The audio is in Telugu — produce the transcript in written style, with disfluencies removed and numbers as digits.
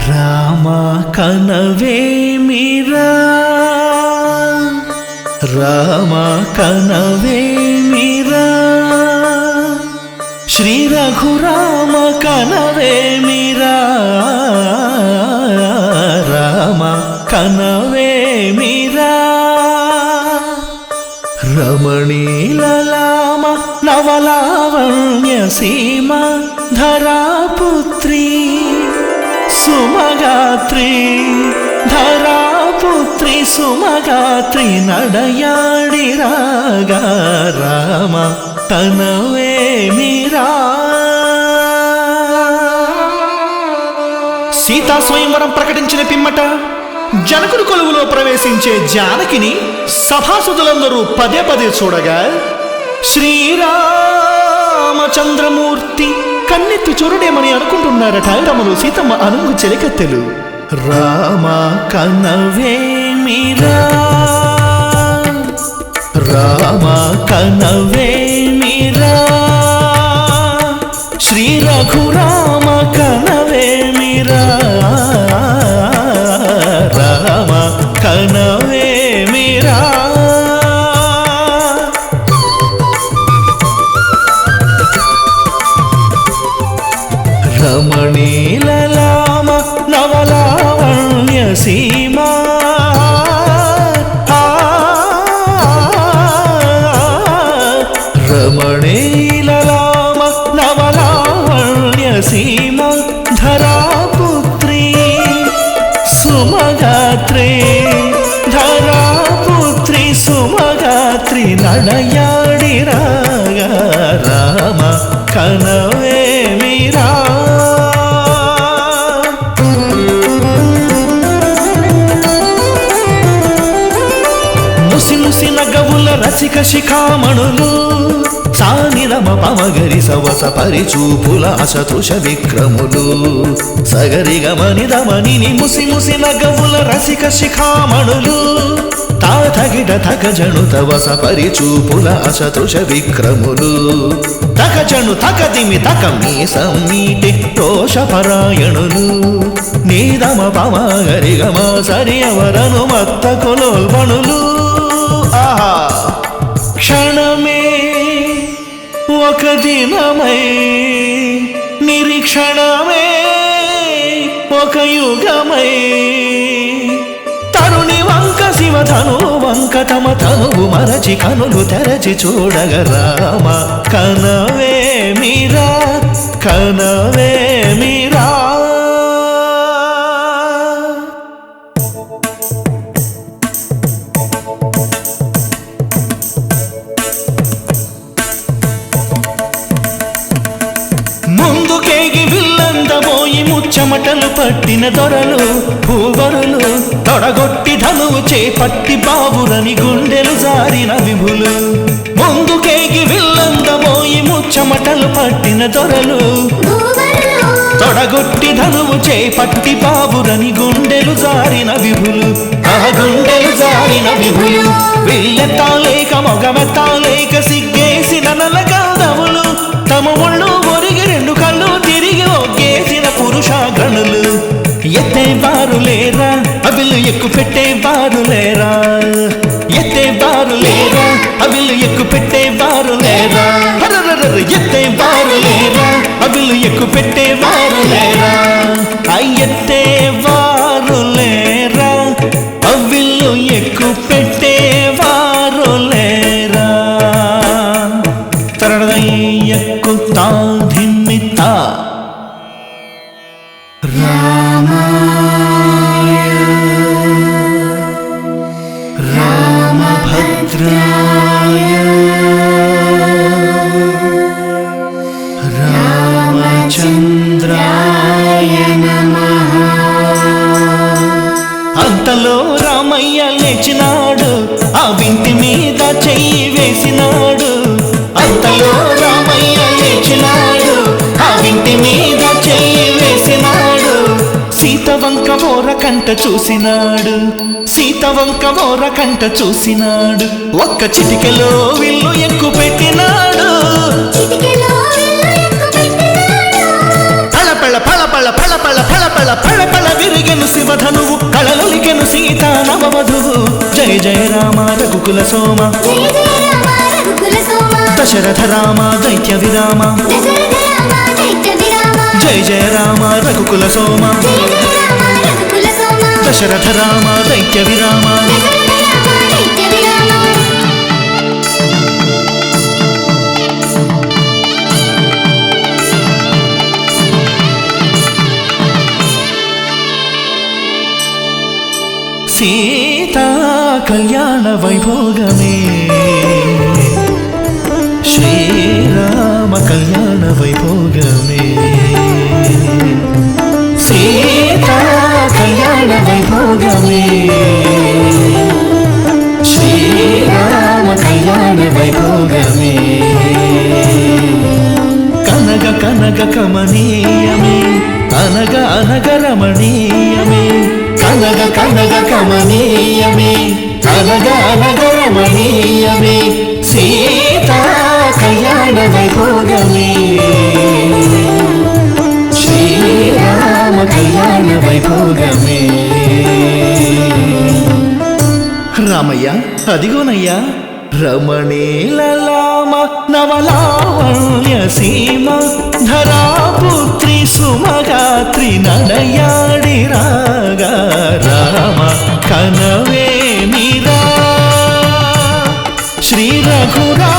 రామ కనవేమిరా రామ కనవేమిరా శ్రీ రఘురామ కనవేమిరా రామ కనవేమిరా రమణీలలామ నవలావణ్య సీమ ధరాపుత్రి సుమగాత్రి ధరాపుత్రి సుమగాత్రి నడయాడి రాగా రామ కనవేమిరా. సీతా స్వయంవరం ప్రకటించిన పిమ్మట జనకుడి కొలువులో ప్రవేశించే జానకిని సభాసదులందరూ పదే పదే చూడగా శ్రీరామచంద్రమూర్తి కన్నెత్తి చూడడేమని అనుకుంటున్నారట రమలు సీతమ్మ అనుగు చెలికత్తెలు. రామ కనవేమిరా రామ కనవేమిరా శ్రీ రఘురామ కనవేమిరా రామ కనవేమిరా. రమణీలలామ నవలావణ్య సీమ రమణీలలామ నవలావణ్య సీమ ధరాపుత్రి సుమగాత్రి ధరాపుత్రి సుమగాత్రి నడయాడి రాగా రామ కనవేమిరా. ముసి ముసి నగవుల రసిక శిఖామణులు సానిరమ పమగరి సవస పరిచూపుల అశతృష విక్రములు సగరి గమని దమని ముసి ముసి నగవుల రసిక శిఖామణులు తాతగిట తగజను తవస పరిచూపుల అశతృష విక్రములు తగజను తగదిమి తకమి సమ్మీటి రోషపరాయణులు నీదమ పమగరి గమ సరి అవరను మత్త కొలోల్బణులు. ఆహా క్షణమే ఒక దినమై నిరీక్షణమే ఒక యుగమై తరుణి వంక శివధను వంక తమ తనువు మరచి కనులు తెరచి చూడగ రామ కనవేమిరా కనవేమిరా. ముందుకేగి విల్లందబోయి ముచ్చమటలు పట్టిన దొరలు భూవరులు తొడగొట్టి ధనువు చేపట్టి బాబురని గుండెలు జారిన విభులు. ముందుకేగి విల్లందబోయి ముచ్చమటలు పట్టిన దొరలు తొడగొట్టి ధనువు చేపట్టి బాబురని గుండెలు జారిన విభులు. ఆ గుండెలు జారిన విభులు విల్లెత్తాలేక మొగమెత్తాలేక సిగ్గేసిన నలగాదవులు తమ ఒళ్ళు ఒరిగి రెండు కళ్ళు తిరిగి ఒగ్గేసిన పురుషాగణులు. ఎత్తేవారు లేరా అవిలు ఎక్కు పెట్టేవారు లేరా ఎత్తేవారు లేరా అవిలు ఎక్కు పెట్టేవారు లేరా ఎత్తేవారు లేరా అవిలు ఎక్కు పెట్టేవారు లేరా ఎత్తేవారు లేరా అవిలు ఎక్కు పెట్టేవారు లేరా. ఎక్కుతా ధిమ్మితా రామాయ రామభద్రాయ రామచంద్రాయ నమః. అంతలో రామయ్య లేచినాడు ఆ వింటి మీద చెయ్యి వేసినాడు. అంతలో రామయ్య లేచినాడు ఆ వింటి మీద చెయ్యి వేసినాడు. సీత వంక ఓర కంట చూసినాడు సీత వంక ఓర కంట చూసినాడు. ఒక్క చిటికెలో విల్లు ఎక్కు పెట్టినాడు. పళ పళ పళ పళ పళ పళ పళ పళ పళ పళ వధువు జయ జయ రామ రఘుకుల సోమ దశరథ రామ దైత్య విరామ జయ జయ రామ రఘుకుల సోమ దశరథ రామ దైత్య విరామ సీతా కళ్యాణ వైభోగమే శ్రీరామ కళ్యాణ వైభోగమే సీతా కళ్యాణ వైభోగమే శ్రీరామ కళ్యాణ వైభోగమే కనగ కనగ కమనీయమే అనగ అనగ రమణీయమే కనగ కనగ కమనీయమే అనగ అనగ రమణీయమే సీతా కళ్యాణ వైభోగమే శ్రీరామ కళ్యాణ వైభోగమే రామయ్య అదిగోనయ్యా రమణీలలామ నవలావణ్య సీమ ధరాపుత్రి సుమగాత్రి నడయాడి రాగా రామ కనవే మీరా శ్రీ రఘురా